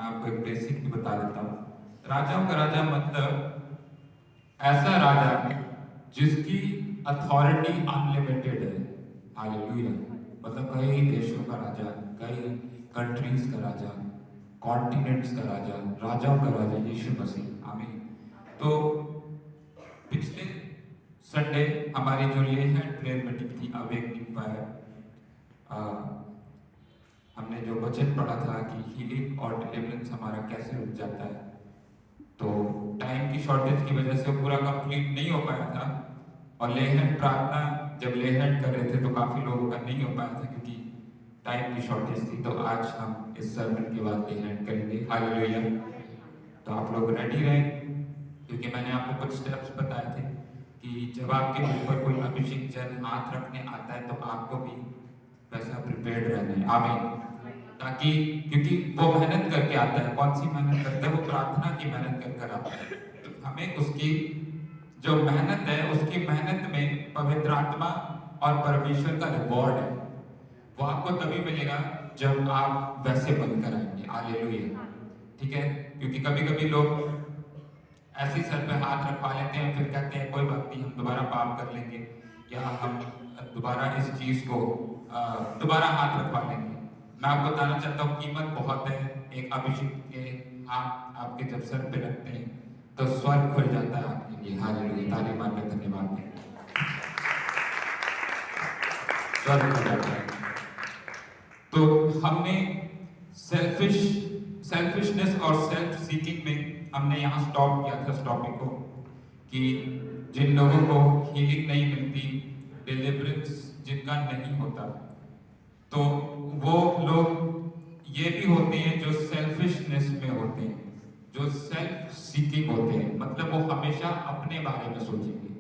आपको एक बेसिक भी बता देता हूँ। राजाओं का राजा मतलब ऐसा राजा जिसकी अथॉरिटी अनलिमिटेड है। हालेलुया। मतलब कई देशों का राजा, कई कंट्रीज का राजा, कॉन्टिनेंट्स का राजा, राजाओं का राजा यीशु मसीह। आमीन। तो पिछले संडे हमारी जो ये है प्रेयर मीटिंग थी, अवेकनिंग फायर। हमने जो वचन पढ़ा था कि हीलिंग और डिलीवरेंस हमारा कैसे रुक जाता है। तो टाइम की शॉर्टेज की वजह से पूरा कंप्लीट नहीं हो पाया था। और लेहन प्रार्थना जब लेहन कर रहे थे तो काफी लोगों का नहीं हो पाया था क्योंकि टाइम की शॉर्टेज थी। तो आज हम इस सर्मन के बाद लेहन करेंगे। हालेलुया। तो आप लोग रेडी रहें क्योंकि मैंने आपको कुछ स्टेप्स बताए थे कि जब आपके ऊपर कोई अभिषेक जन हाथ रखने आता है तो आपको भी वैसा प्रिपेयर्ड रहना है। आमीन। ताकि क्योंकि वो मेहनत करके आता है। कौन सी मेहनत करता है? वो प्रार्थना की मेहनत कर आता है। तो हमें उसकी जो मेहनत है उसकी मेहनत में पवित्र आत्मा और परमेश्वर का रिवॉर्ड है। वो आपको तभी मिलेगा जब आप वैसे बनकर आएंगे। हालेलुया। ठीक है। क्योंकि कभी कभी लोग ऐसे ही सर पे हाथ रखवा लेते हैं, फिर कहते हैं कोई बात नहीं, हम दोबारा पाप कर लेंगे या हम दोबारा इस चीज को दोबारा हाथ रखवा लेंगे। मैं आपको बताना चाहता हूँ कीमत बहुत है। एक अभिषेक के हाथ आपके जब सर पे रखते हैं तो स्वर्ग खुल जाता है आपके लिए। हालेलुया। ताली मार के धन्यवाद दें। स्वर्ग खुल जाता है। तो हमने सेल्फिशनेस और सेल्फ सीकिंग में हमने यहाँ स्टॉप किया था इस टॉपिक को कि जिन लोगों को हीलिंग नहीं मिलती, डिलीवरेंस जिनका नहीं होता, तो वो लोग ये भी होते हैं जो सेल्फिशनेस में होते हैं, जो सेल्फ सीकिंग होते हैं। मतलब वो हमेशा अपने बारे में सोचेंगे।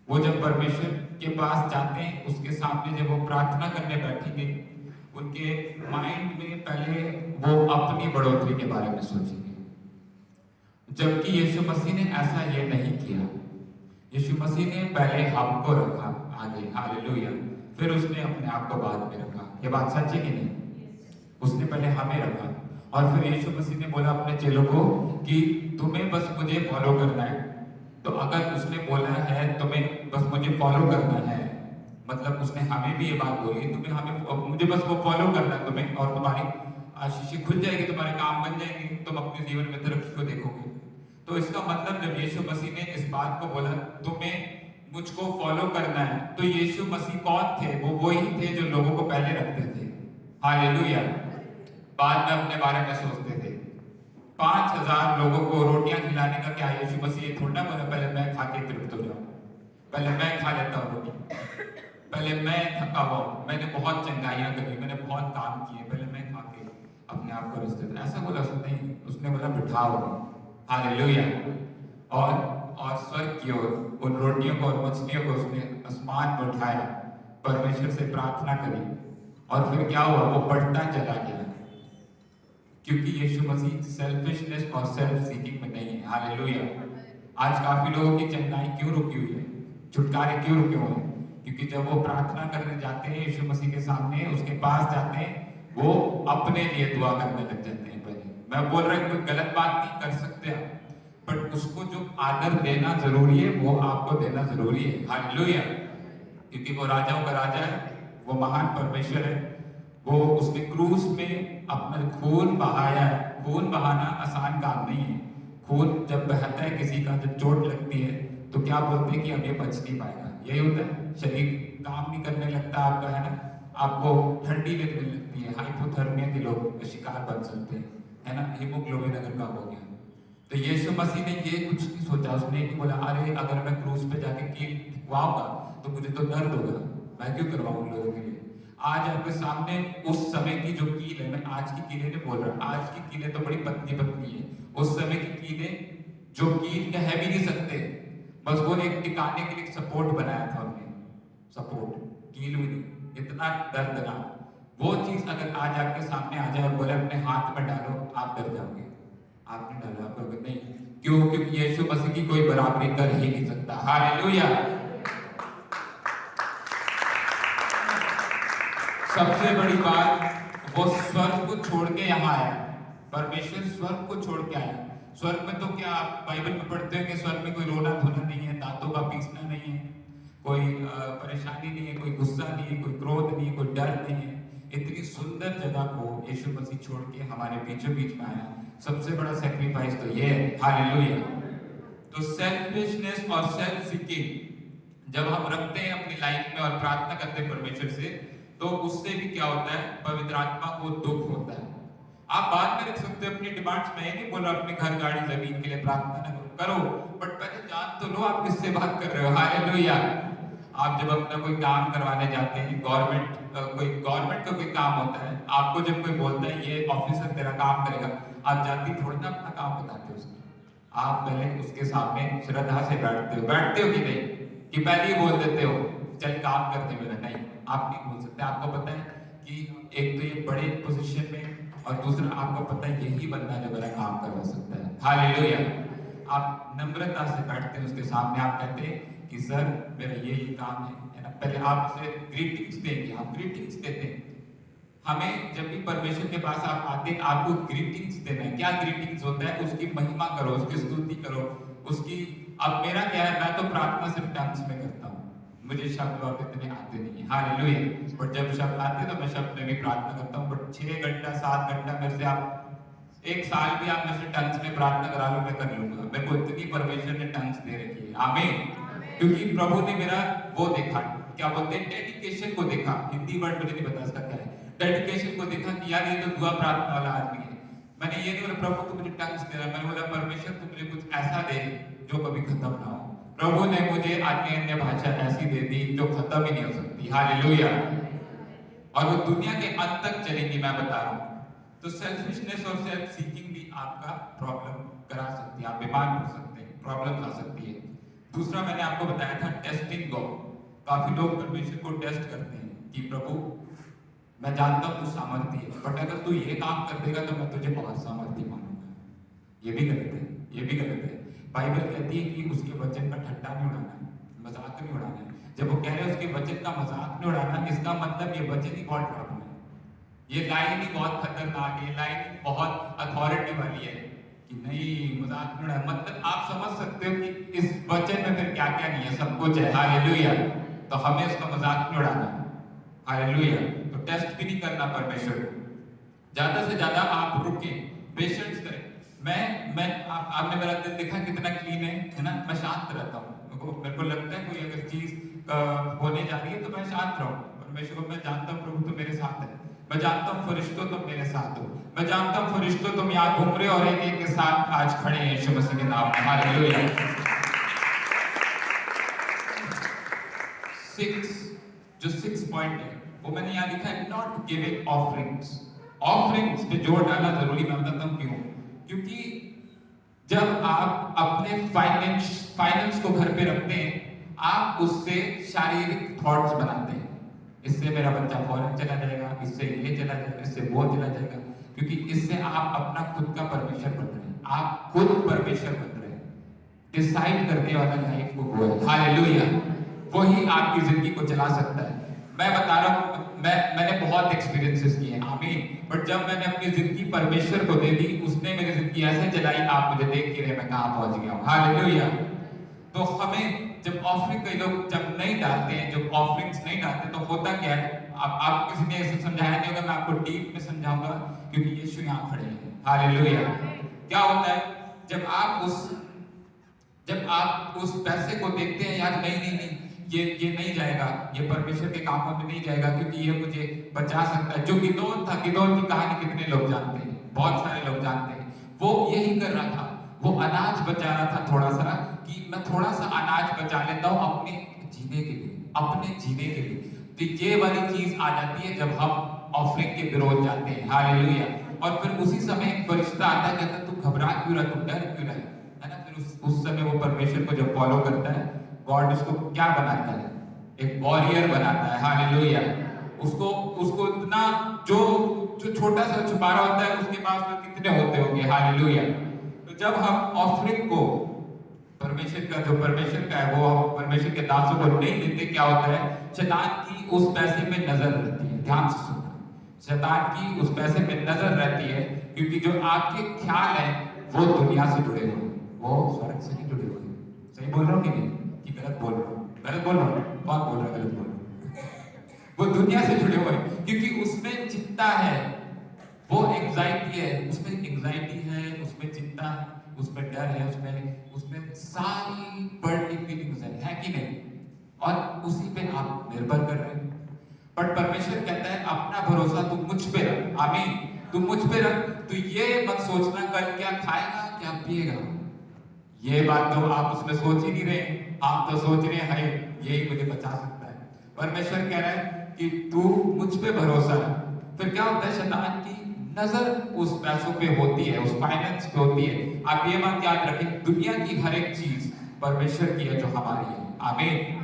वो जब परमेश्वर के पास जाते हैं, उसके सामने जब वो प्रार्थना करने बैठेंगे, उनके माइंड में पहले वो अपनी बढ़ोतरी के बारे में सोचेंगे। जबकि यीशु मसीह ने ऐसा ये नहीं किया। यीशु मसीह ने पहले हमको रखा आगे। हालेलुया। फिर उसने अपने आप को बाद में रखा। ये बात सच है कि नहीं? उसने पहले हमें रखा और फिर यीशु मसीह ने बोला अपने चेलों को कि तुम्हें बस मुझे फॉलो करना है। तो अगर उसने बोला है तुम्हें बस मुझे फॉलो करना है, मतलब उसने हमें भी ये बात बोली, तुम्हें हमें मुझे बस वो फॉलो करना है तुम्हें, और तुम्हारी आशीष खुल जाएगी, तुम्हारे काम बन जाएंगे, तुम अपने जीवन में तरक्की को देखोगे। तो इसका मतलब जब यीशु मसीह ने इस बात को बोला तुम्हें मुझको फॉलो करना है, तो यीशु मसीह कौन थे? वो वही थे जो लोगों को पहले रखते थे। हालेलुया। बाद में अपने बारे में सोचते थे। 5000 लोगों को रोटियां खिलाने का क्या यीशु मसीह थोड़ा बोला पहले मैं खा के तृप्त हो जाऊं, पहले मैं खा लेता हूं रोटी, पहले मैं थका हुआ, मैंने बहुत चंगाइयां करी, मैंने बहुत काम किए, पहले मैं खा के अपने आप को रिश्ते थे। ऐसा बोला उसने नहीं। उसने बोला बिठाओ। हालेलुया। और स्वर्ग की ओर उन रोटियों को और मछलियों को उसने आसमान में उठाया, परमेश्वर से प्रार्थना करी और फिर क्या हुआ? वो बढ़ता चला गया। क्योंकि यीशु मसीह सेल्फिशनेस और सेल्फ सीकिंग में नहीं है। हालेलुया। आज काफी लोगों की चंगाई क्यों रुकी हुई है, छुटकारे क्यों रुके हुए हैं? क्योंकि जब वो प्रार्थना करने जाते हैं यीशु मसीह के सामने, उसके पास जाते हैं, वो अपने लिए दुआ करने लग जाते हैं। पहले मैं बोल रहा हूं कोई गलत बात नहीं कर सकते आप, बट उसको जो आदर देना जरूरी है वो आपको देना जरूरी है। हालेलुया। क्योंकि वो राजाओं का राजा है, वो महान परमेश्वर है। वो उसने क्रूस में अपना खून बहाया है। खून बहाना आसान काम नहीं है। खून जब बहता है किसी का, जब चोट लगती है तो क्या बोलते हैं कि अब ये बच नहीं पाएगा। यही होता है, शरीर काम नहीं करने लगता आपका, है ना? आपको ठंडी लगने लगती है, हाइपोथर्मिया के लोग शिकार बन सकते हैं, है ना? हीमोग्लोबिन अगर कम हो गया। तो यीशु मसीह ने ये कुछ नहीं सोचा। उसने नहीं बोला अरे अगर मैं क्रूस पे जाके कील ठुकवाऊंगा तो मुझे तो दर्द होगा, मैं क्यों करवाऊं लोगों के लिए। आज आपके सामने उस समय की जो कील है, मैं आज की कीलें नहीं बोल रहा, आज की कीलें तो बड़ी पतली पतली है। उस समय की कीलें जो कील कह भी नहीं सकते, बस वो एक टिकाने के लिए सपोर्ट बनाया था हमने, सपोर्ट, कील भी नहीं, इतना दर्दनाक। वो चीज अगर आज आपके सामने आ जाए और बोले अपने हाथ में डालो, आप डर जाओगे। आपने डाला, आपको नहीं। क्यों? क्योंकि यीशु मसीह की कोई बराबरी कर ही नहीं सकता। हालेलुया। सबसे बड़ी बात, वो स्वर्ग को छोड़ के यहाँ आया, परमेश्वर स्वर्ग को छोड़ के आया। स्वर्ग में तो क्या आप बाइबल में पढ़ते हो कि स्वर्ग में कोई रोना धोना नहीं है, दांतों का पीसना नहीं है, कोई परेशानी नहीं है, कोई गुस्सा नहीं है, कोई क्रोध नहीं है, कोई डर नहीं है। इतनी सुंदर जगह को यीशु मसीह छोड़ के हमारे बीचों बीच में आया। सबसे बड़ा सैक्रिफाइस तो ये है। हालेलुया। तो सेल्फिशनेस और सेल्फ सीकिंग जब हम रखते हैं अपनी लाइफ में और प्रार्थना करते हैं परमेश्वर से, तो उससे भी क्या होता है, पवित्र आत्मा को दुख होता है। आप बाद में रख सकते हो अपनी डिमांड्स। मैं नहीं बोल रहा अपने घर गाड़ी जमीन के लिए प्रार्थना न करो, बट पहले जान तो लो आप किससे बात कर रहे हो। हालेलुया। आप जब अपना कोई काम करवाने जाते हैं, गवर्नमेंट का कोई काम होता है, आपको जब कोई बोलता है ये ऑफिसर तेरा काम करेगा, आप जाती थोड़ी ना अपना काम बताते हो उसको। आप पहले उसके सामने श्रद्धा से बैठते हो कि नहीं, कि पहले ही बोल देते हो चल काम करते मेरा? नहीं, आप नहीं बोल सकते। आपको पता है कि एक तो ये बड़े पोजीशन में, और दूसरा आपको पता है यही बंदा जो मेरा काम करवा सकता है। हालेलुया। आप नम्रता से बैठते हैं उसके सामने, आप कहते हैं कि सर मेरा ये काम है ना। पहले आप उसे ग्रीटिंग्स देंगे, आप ग्रीटिंग्स देते हैं। हमें जब भी परमेश्वर के पास आप आते हैं, आपको ग्रीटिंग्स देना है। क्या ग्रीटिंग्स होता है? उसकी महिमा करो, उसकी स्तुति करो, उसकी। अब मेरा क्या है, मैं तो प्रार्थना सिर्फ टंग्स में करता हूँ, मुझे शब्द और इतने आते नहीं है। हालेलुया। बट जब शब्द आते हैं तो मैं शब्द में भी प्रार्थना करता हूँ। बट 6 घंटा 7 घंटा मेरे से आप 1 साल भी आप मेरे से टंग्स में प्रार्थना करा लो, मैं कर लूंगा। मेरे को इतनी परमेश्वर ने टंग्स दे रखी है। आमीन। क्योंकि प्रभु ने मेरा वो देखा, क्या बोलते हैं, डेडिकेशन को देखा। हिंदी वर्ड मुझे नहीं पता इसका क्या है। डेडिकेशन को देखा कि यार ये तो दुआ प्रार्थना वाला आदमी है। मैंने ये नहीं बोला प्रभु तू मुझे टंग्स दे रहा, मैंने बोला परमेश्वर तू मुझे कुछ ऐसा दे जो कभी खत्म ना हो। प्रभु ने मुझे अन्य भाषा ऐसी दे दी जो खत्म ही नहीं हो सकती। हालेलुया। और वो दुनिया के अंत तक चलेंगी, मैं बता रहा हूँ। तो सेल्फिशनेस और सेल्फ सीकिंग भी आपका प्रॉब्लम करा सकती है, आप बीमार हो सकते हैं, प्रॉब्लम आ सकती है। दूसरा मैंने आपको बताया था टेस्टिंग गॉड। काफी लोग परमेश्वर को टेस्ट करते हैं कि प्रभु मैं जानता हूँ तू सामर्थी है, बट अगर तू ये काम कर देगा तो मैं तुझे बहुत सामर्थी मानूंगा। ये भी गलत है, ये भी गलत है। बाइबल कहती है कि उसके वचन का ठट्टा नहीं उड़ाना है, मजाक नहीं उड़ाना है। जब वो कह रहे हैं उसके वचन का मजाक नहीं उड़ाना, इसका मतलब ये वचन ही बहुत ड्रामा है, ये लाइन ही बहुत खतरनाक है, ये लाइन बहुत अथॉरिटी वाली है कि नहीं मजाक नहीं उड़ाना। मतलब आप समझ सकते हो कि इस वचन में फिर क्या क्या नहीं है, सब कुछ है। हालेलुया। तो हमें इसका मजाक नहीं उड़ाना। हालेलुया। तो टेस्ट भी नहीं करना परमेश्वर को। ज्यादा से ज्यादा आप रुके, पेशेंस करें। आपने मेरा दिल देखा कितना क्लीन है ना। मैं शांत रहता हूँ। मेरे को लगता है कोई अगर चीज होने जा रही है तो मैं शांत रहूं। परमेश्वर को मैं जानता हूँ प्रभु तो मेरे साथ है, मैं जानता हूँ फरिश्तों तुम मेरे साथ हो, मैं जानता हूँ फरिश्तों तुम यहाँ घूम रहे हो और एक के साथ आज खड़े हैं यीशु मसीह के नाम में। हालेलुया। 6 पॉइंट है वो मैंने यहाँ लिखा है, नॉट गिविंग ऑफरिंग्स। ऑफरिंग्स पे जोर डालना जरूरी, मैं बताता हूँ क्यों। क्योंकि जब आप अपने फाइनेंस को घर पे रखते हैं, आप उससे शारीरिक थॉट्स बनाते हैं। इससे मेरा बच्चा फॉरेन चला जाएगा, इससे ये चला जाएगा, इससे वो चला जाएगा। क्योंकि इससे आप अपना खुद का परमेश्वर बन रहे हैं, आप खुद परमेश्वर बन रहे हैं। डिसाइड करने वाला लाइफ को वो है। हालेलुया। वही आपकी जिंदगी को चला सकता है। मैं बता रहा हूँ, मैंने बहुत एक्सपीरियंसेस किए हैं। आमीन। बट जब मैंने अपनी जिंदगी परमेश्वर को दे दी, उसने मेरी जिंदगी ऐसे चलाई, आप मुझे देख ही रहे मैं कहाँ पहुंच गया हूँ। हालेलुया। तो हमें जब ऑफरिंग कई लोग जब नहीं डालते हैं, जब ऑफरिंग्स नहीं डालते तो होता क्या है, आप किसी ने ऐसे समझाया नहीं होगा, मैं आपको डीप में समझाऊंगा क्योंकि यीशु यहाँ खड़े हैं। हालेलुया। क्या होता है जब आप उस पैसे को देखते हैं, यार नहीं ये नहीं जाएगा, ये परमेश्वर के कामों में नहीं जाएगा क्योंकि ये मुझे बचा सकता है। जो गिदोन था, गिदोन की कहानी कितने लोग जानते हैं? बहुत सारे लोग जानते हैं। वो यही कर रहा था, वो अनाज बचा रहा था थोड़ा सा, कि मैं थोड़ा सा अनाज बचा लेता हूँ अपने जीने के लिए। तो ये वाली चीज आ जाती है जब हम ऑफरिंग के विरोध जाते हैं। हालेलुया। और फिर उसी समय एक फरिश्ता आता है, कहता है तू घबरा क्यों रहा, तू डर क्यों रहा है ना। फिर उस समय वो परमेश्वर को जब फॉलो करता है, गॉड उसको क्या बनाता है? एक वॉरियर बनाता है। हालेलुया। उसको इतना जो छोटा सा छुपा रहा होता है, उसके पास में कितने होते होंगे। हालेलुया। तो जब हम ऑफरिंग को परमेश्वर का है वो हम परमेश्वर के दासों को नहीं देते, क्या होता है? शैतान की उस पैसे में नजर रहती है। ध्यान से सुनना, शैतान की उस पैसे पे नजर रहती है, क्योंकि जो आपके ख्याल है वो दुनिया से जुड़े हुए हैं, वो स्वर्ग से नहीं जुड़े हुए हैं। सही बोल रहा हूँ कि नहीं, कि गलत बोल रहा हूँ? गलत बोल रहा हूँ? कौन बोल रहा है गलत बोल रहा हूँ? वो दुनिया से जुड़े हुए हैं, क्योंकि उसमें चिंता है, वो एंजाइटी है, उसमें एंजाइटी है, उसमें चिंता है, उसमें डर है, उसमें सारी बर्डनी फीलिंग्स है कि नहीं? और उसी पे आप निर्भर कर रहे हैं। बट परमेश्वर कहता है अपना भरोसा तू मुझ पे रख। आमीन। तू मुझ पे रख। तू ये मत सोचना कल क्या खाएगा क्या पिएगा, ये बात तो आप उसमें सोच ही नहीं रहे। आप तो सोच रहे हैं यही मुझे बचा सकता है। परमेश्वर कह रहा है कि तू मुझ पे भरोसा रख। फिर क्या होता है, शैतान की नजर उस पैसों पे होती है, उस फाइनेंस पे होती है। आप ये बात याद रखें, दुनिया की हर एक चीज परमेश्वर की है जो हमारी है। आमीन।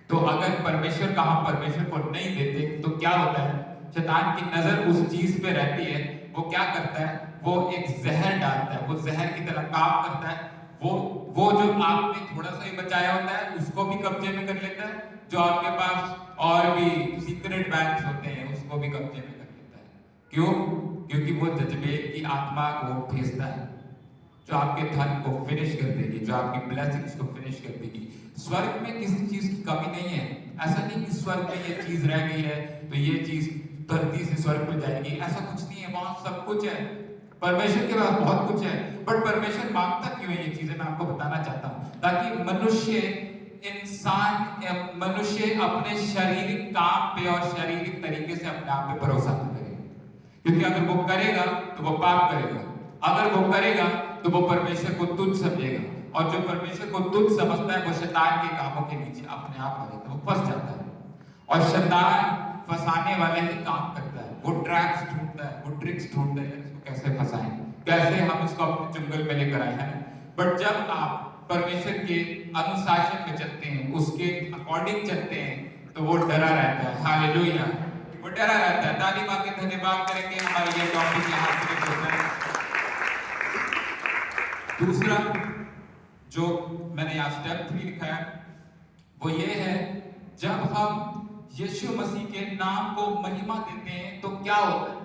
तो अगर परमेश्वर का हम परमेश्वर को नहीं देते तो क्या होता है, शैतान की नजर उस चीज पे रहती है। वो क्या करता है, वो एक जहर डालता है, वो जहर की तरह काम करता है। वो जो आपने थोड़ा सा ही बचाया होता है उसको भी कब्जे में कर लेता है, जो आपके पास और भी सीक्रेट बैंक्स होते हैं उसको भी कब्जे में कर लेता है। क्यों? क्योंकि वो जज्बेल की आत्मा को भेजता है जो आपके धन को फिनिश कर देगी, जो आपकी ब्लेसिंग्स को फिनिश कर देगी। स्वर्ग में किसी चीज की कमी नहीं है। ऐसा नहीं कि स्वर्ग में ये चीज रह गई है तो ये चीज धरती से स्वर्ग में जाएगी, ऐसा कुछ नहीं है। वहां सब कुछ है, परमेश्वर के पास बहुत कुछ है। बट परमेश्वर मांगता क्यों है ये चीजें, मैं आपको बताना चाहता हूं, ताकि मनुष्य अपने शारीरिक काम पे और शारीरिक तरीके से अपने आप पे भरोसा न करे। क्योंकि अगर वो करेगा तो वो पाप करेगा, अगर वो करेगा तो वो परमेश्वर को तुच्छ समझेगा, और जो परमेश्वर को तुच्छ समझता है वो शैतान के कामों के नीचे अपने आप आ जाता है, वो फंस जाता है। और शैतान फंसाने वाले ही काम करता है, वो ट्रैप्स ढूंढता है, वो ट्रिक्स ढूंढता है, इसको कैसे फंसाएं, कैसे हम इसको अपने चुंगल में लेकर आए हैं। बट जब आप परमेश्वर के अनुशासन में चलते हैं, उसके अकॉर्डिंग चलते हैं, तो वो डरा रहता है। हालेलुया, वो डरा रहता है। ताली मार के धन्यवाद करेंगे। हमारे ये टॉपिक यहाँ पे होता है। दूसरा जो मैंने यहाँ स्टेप 3 लिखा है वो ये है, जब हम यीशु मसीह के नाम को महिमा देते हैं तो क्या होता है।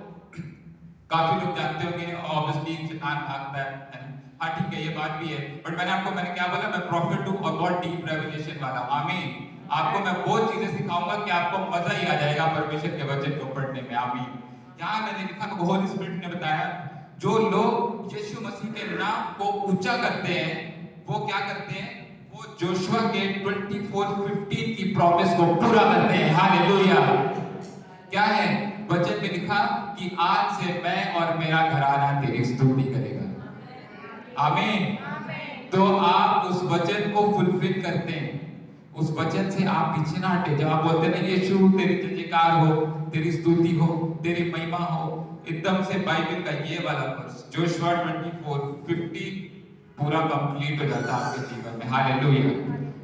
काफी लोग जानते होंगे ऑब्वियसली शैतान भागता है। हाँ ठीक है, ये बात भी है, बट मैंने क्या बोला, मैं प्रॉफिट हूँ और बहुत डीप रेवलेशन वाला। आमीन। आपको मैं वो चीजें सिखाऊंगा कि आपको मजा ही आ जाएगा परमेश्वर के वचन को पढ़ने में। आमीन। यहाँ मैंने लिखा, होली स्पिरिट ने बताया, जो लोग यीशु मसीह के नाम को ऊंचा करते हैं वो क्या करते हैं, वो जोशुआ के 24:15 की प्रॉमिस को पूरा करते हैं। हालेलुया। क्या है वचन में लिखा कि आज से मैं और मेरा घराना तेरी स्तुति करेगा। आमीन। तो आप उस वचन को फुलफिल करते हैं, उस वचन से आप पीछे ना हटे। जब आप बोलते हैं ना यीशु तेरी जयकार हो, तेरी स्तुति हो, तेरी महिमा हो, एकदम से बाइबल का ये वाला वर्स जोशुआ 24:15 पूरा कंप्लीट हो जाता है आपके जीवन में। हालेलुया।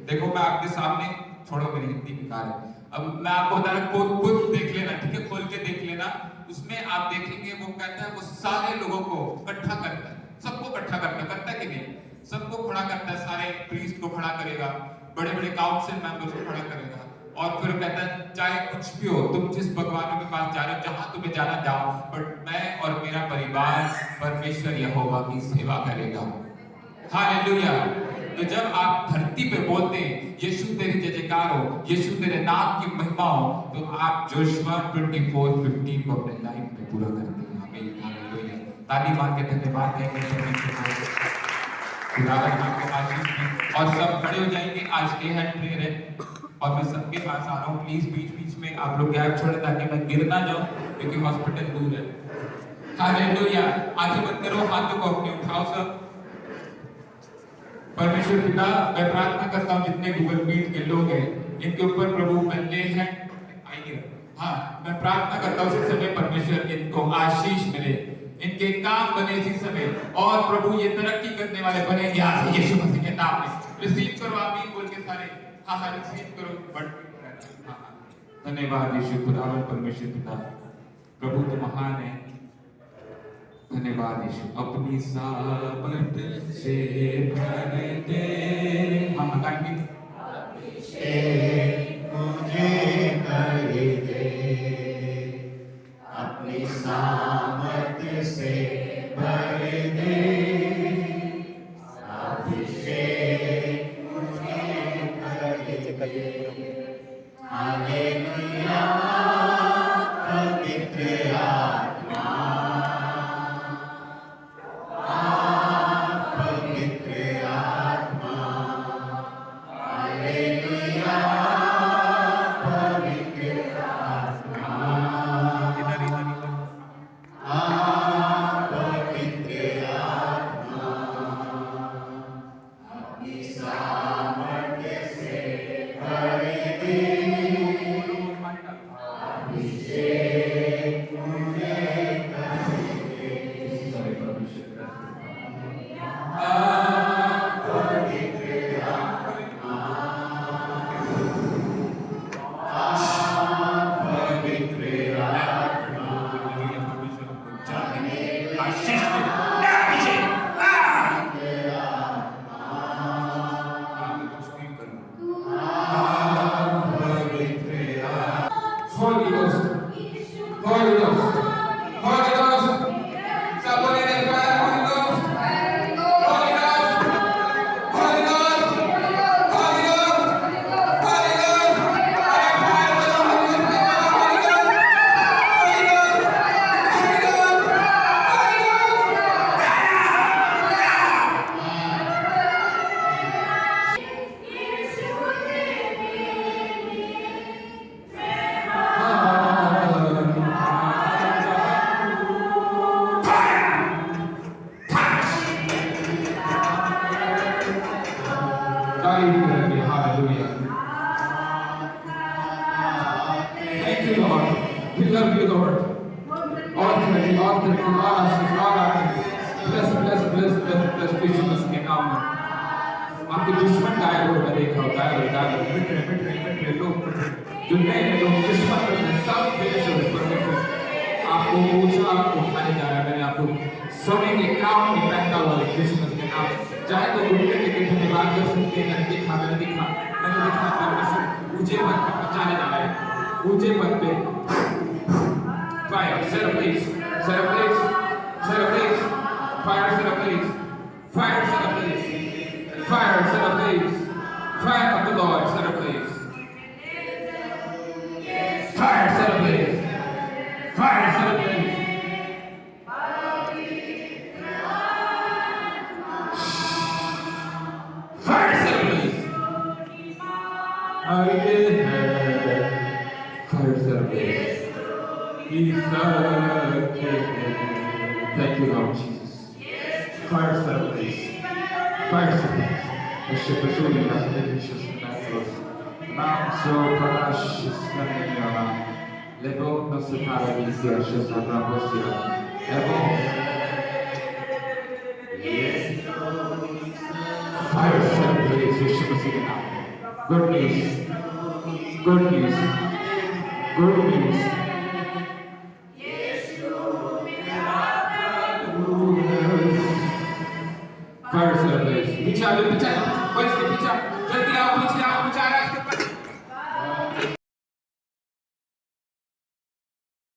देखो मैं आपके सामने, छोड़ो मेरी हिंदी बेकार है, अब मैं आपको बता रहा हूं, खुद देख लेना, ठीक है, खोल के देख लेना। उसमें आप देखेंगे वो कहता है वो सारे लोगों को इकट्ठा करता है, सबको इकट्ठा करता है कि नहीं, सबको खड़ा करता है, सारे प्रीस्ट को खड़ा करेगा, बड़े बड़े काउंसिल मेंबर्स को खड़ा करेगा, और फिर कहता है चाहे कुछ भी हो, तुम जिस भगवान के पास जा रहे हो, जहां तुम्हें जाना जाओ, बट मैं और मेरा परिवार परमेश्वर यहोवा की सेवा करेगा। हालेलुया। तो जब आप धरती पे बोलते हैं यीशु तेरी जयकार हो, यीशु तेरे नाम की महिमा हो, तो आप जोशुआ 24:15 को अपने लाइफ में पूरा करते हैं। आमीन। हालेलुया। ताली मार के धन्यवाद देंगे परमेश्वर को। खुदावन आपको आशीष दे। और सब खड़े हो जाएंगे, आज डे हैंड प्रेयर है और मैं सबके पास आ रहा हूँ। प्लीज बीच बीच में आप लोग गैप छोड़े ताकि मैं गिर ना जाऊं, क्योंकि हॉस्पिटल दूर है। हालेलुया। आंखें बंद करो, हाथों को अपने उठाओ सब। परमेश्वर पिता, मैं प्रार्थना करता हूँ जितने गूगल मीट के लोग हैं इनके ऊपर प्रभु बल्ले हैं, आइए। हाँ, मैं प्रार्थना करता हूँ इस समय परमेश्वर इनको आशीष मिले, इनके काम बने इसी समय, और प्रभु ये तरक्की करने वाले बने यहाँ से यीशु मसीह के नाम में। रिसीव करो आमीन बोल के सारे। हाँ हाँ रिसीव करो। बट धन्यवाद यीशु खुदावन परमेश्वर पिता, प्रभु तो महान है। धन्यवाद यीशु। अपनी सामर्थ से भर दे, हम बताएंगे मुझे कर दे, Holy Ghost, Holy Ghost, Holy Ghost. Somebody in the fire, Holy Ghost, Holy Ghost, Holy Ghost, Holy Ghost, Holy Ghost. Hallelujah. Thank you, Lord. We love you, Lord. Ultimately, all bless Christmas के नाम में आपके दुश्मन गायब होगा देखा गायब मिट रहे लोग जो नए लोग दुश्मन सब परमेश्वर आपको ऊंचा उठाने जा रहा है। मैंने आपको सोने के काम में पहना हुआ है क्रिसमस के नाम चाहे तो घूमने के लिए धन्यवाद कर सकते हैं। मैंने देखा परमेश्वर ऊंचे पद पर पहुंचाने जा रहा है। ऊंचे पद पे fire set ablaze fire set ablaze fire set ablaze fire set ablaze fire of the Lord set ablaze fire set ablaze fire set ablaze fire set ablaze fire set ablaze. Thank you, Lord Jesus. Fire set ablaze. Fire set ablaze. Worship the Lord in the delicious naturals. Nam so precious Nanyana. Levo no se paradisia shesabra postia. Levo. Fire set ablaze. Worship the Lord. Good news. Good news. Good news. Fire set ablaze. Picha, jल्दी आओ